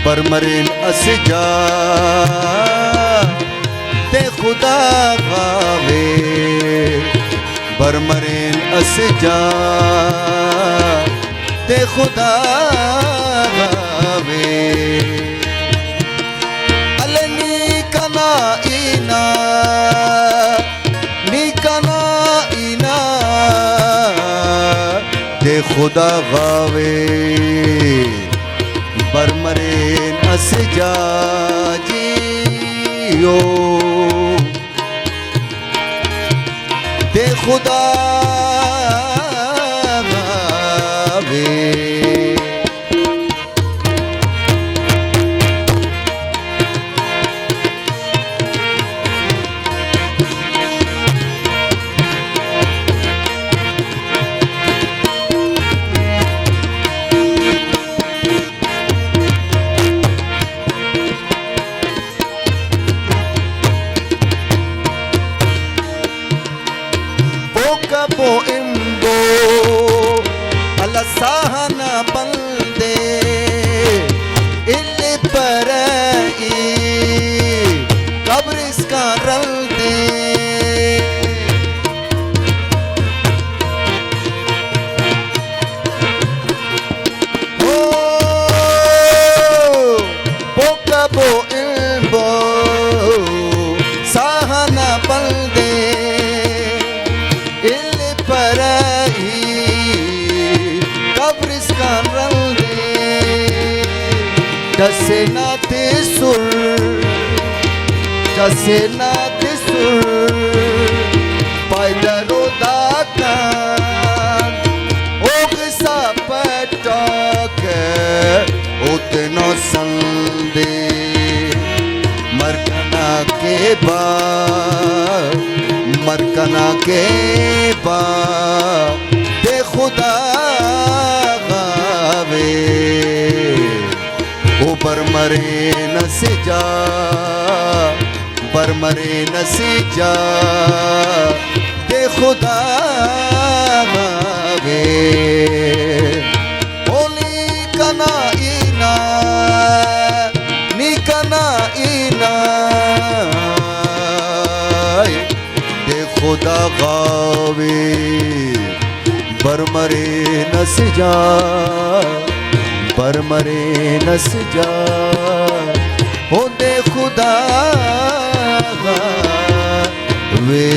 पर मरेन असजा ते खुदा गावे पर मरेन असजा ते खुदा गावे अलनी कना इना निकना इना ते खुदा गावे पर मरेन असजा जियो ते खुदा गावे Bo imbo ala sahana balde il parai kabris ka ralde oh boka bo imbo sahana balde जैसे नाते सुर जैसे नाते सुर पैदरो दाकान ओग सा पटक उतना संदे मरकना के बाद दे खुदा गावे बर मरे न से जा बर मरे न से जा ते खुदा गावे ओली कना इना नी कना इना ते खुदा गावे बर मरे न से जा पर मरे नस जा होंदे खुदा गावे।